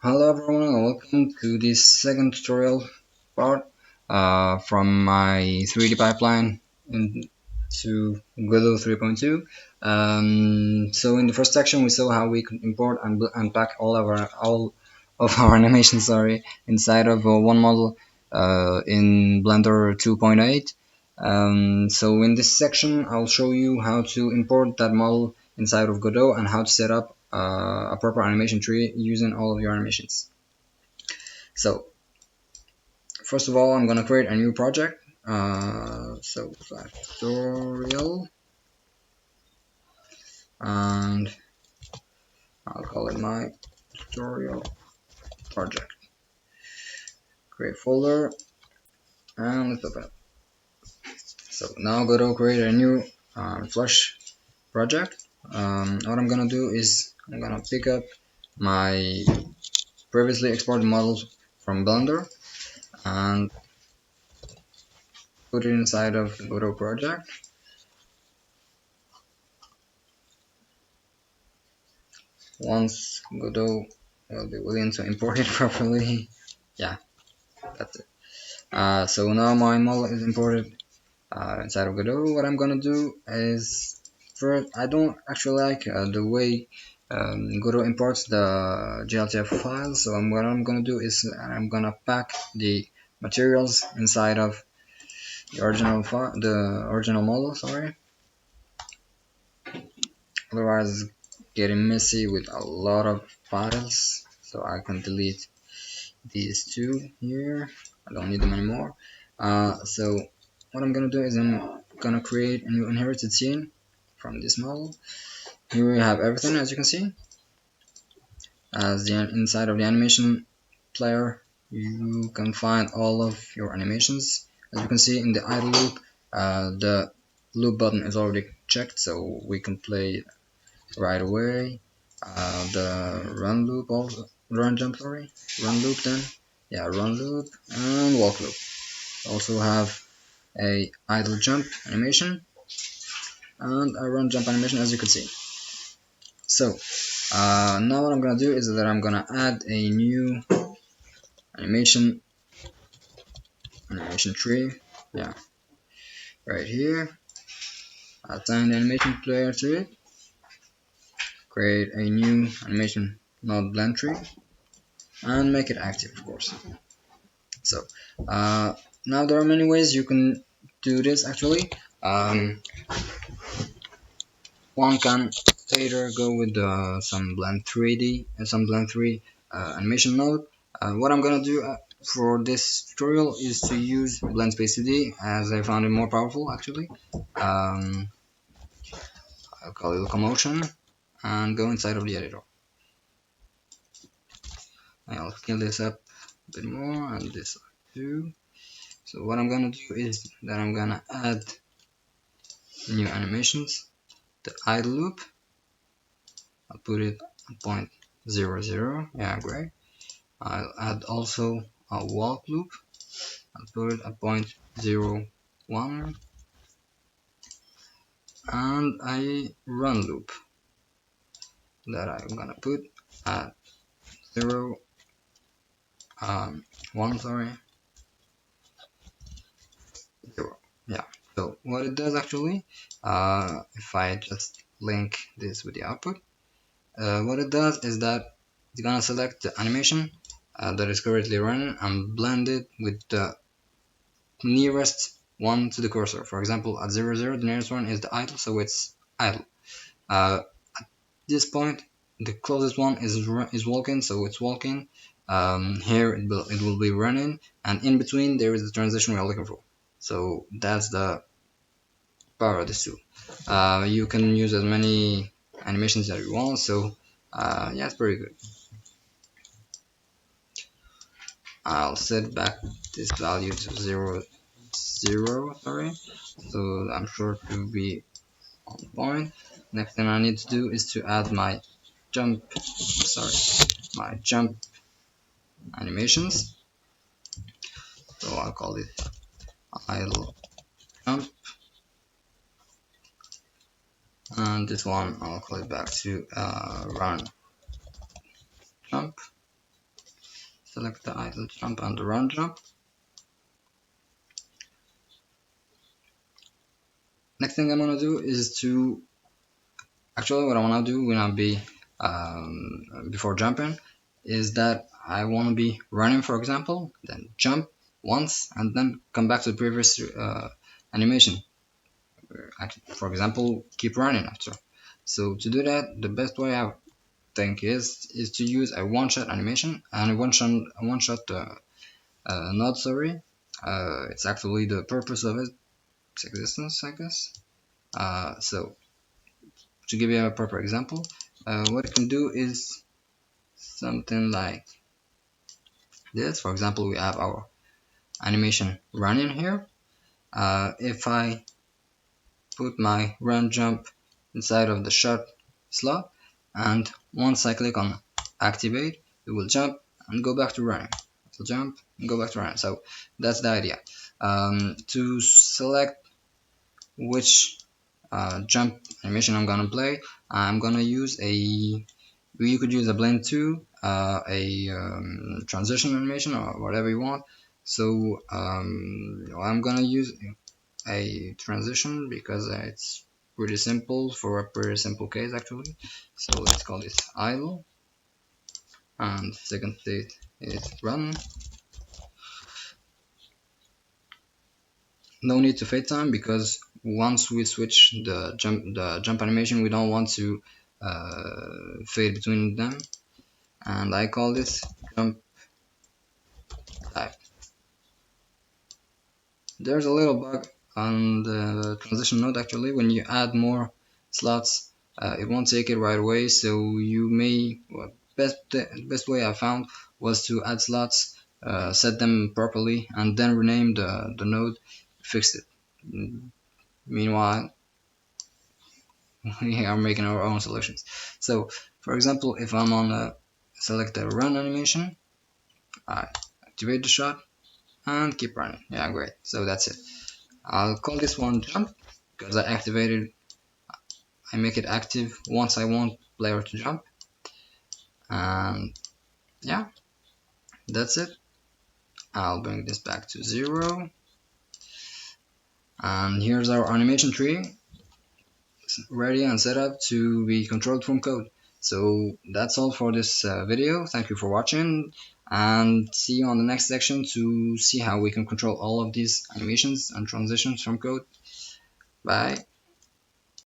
Hello everyone and welcome to this second tutorial part from my 3D pipeline into Godot 3.2. So in the first section we saw how we could import and unpack all of our animations inside of one model in Blender 2.8. So in this section I'll show you how to import that model inside of Godot and how to set up a proper animation tree using all of your animations. So first of all, I'm gonna create a new project. So tutorial, and I'll call it my tutorial project. Create folder, and let's open it. So now go to create a new Flush project. What I'm gonna do is I'm gonna pick up my previously exported models from Blender and put it inside of the Godot project. Once Godot will be willing to import it properly, yeah, that's it. So now my model is imported inside of Godot. What I'm gonna do is first, I don't actually like the way Godot imports the GLTF file. So what I'm gonna do is I'm gonna pack the materials inside of the original file, the original model. Sorry, otherwise it's getting messy with a lot of files. So I can delete these two here. I don't need them anymore. So what I'm gonna do is I'm gonna create a new inherited scene from this model. Here we have everything, as you can see. As the inside of the animation player, you can find all of your animations. As you can see in the idle loop, the loop button is already checked, so we can play right away. The run loop also, run jump, sorry, run loop then. Yeah, run loop and walk loop. Also have a idle jump animation and a run jump animation, as you can see. So now what I'm gonna do is that I'm gonna add a new animation tree. Yeah, right here. Assign the animation player to it. Create a new animation node BlendTree and make it active, of course. So now there are many ways you can do this actually. One can either go with some Blend 3D and some Blend 3 animation node. What I'm gonna do for this tutorial is to use BlendSpace 2D as I found it more powerful actually. I'll call it locomotion and go inside of the editor. I'll scale this up a bit more and this too. So what I'm gonna do is that I'm gonna add new animations. The idle loop, I'll put it at 0.00. Yeah, great. I'll add also a walk loop. I'll put it at 0.01 and a run loop that I'm gonna put at 0 1 sorry 0. Yeah, so what it does actually, if I just link this with the output, what it does is that it's gonna select the animation that is currently running and blend it with the nearest one to the cursor. For example, at 0, 0, the nearest one is the idle, so it's idle. At this point, the closest one is walking, so it's walking. Here it will be running, and in between there is the transition we are looking for. So that's the power of this tool. You can use as many animations that you want, so yeah, it's pretty good. I'll set back this value to 0, 0, sorry, so I'm sure to be on point. Next thing I need to do is to add my jump animations. So I'll call it idle jump, and this one I'll call it back to run jump. select the idle jump and the run jump. Next thing I'm gonna do is to actually what I wanna do when I be before jumping is that I wanna be running, for example, then jump once and then come back to the previous animation. For example, keep running after. So to do that, the best way I think is to use a one-shot animation and a one shot node. Sorry, it's actually the purpose of its existence, I guess. So to give you a proper example, what it can do is something like this. For example, we have our animation running here. If I put my run jump inside of the shot slot, and once I click on activate, it will jump and go back to running. It will jump and go back to running. So that's the idea. To select which jump animation I'm gonna play, I'm gonna use you could use a blend 2, a transition animation, or whatever you want. So I'm gonna use a transition because it's pretty simple for a pretty simple case actually. So let's call this idle, and second state is run. No need to fade time because once we switch the jump animation, we don't want to fade between them. And I call this jump type. There's a little bug on the transition node actually. When you add more slots, it won't take it right away. So you may best way I found was to add slots, set them properly, and then rename the node. Fixed it. Meanwhile, we are making our own solutions. So, for example, if I'm on select the run animation, I activate the shot and keep running. Yeah, great. So that's it. I'll call this one jump because I make it active once I want player to jump. And yeah, that's it. I'll bring this back to 0. And here's our animation tree ready and set up to be controlled from code. So that's all for this video. Thank you for watching, and see you on the next section to see how we can control all of these animations and transitions from code. Bye.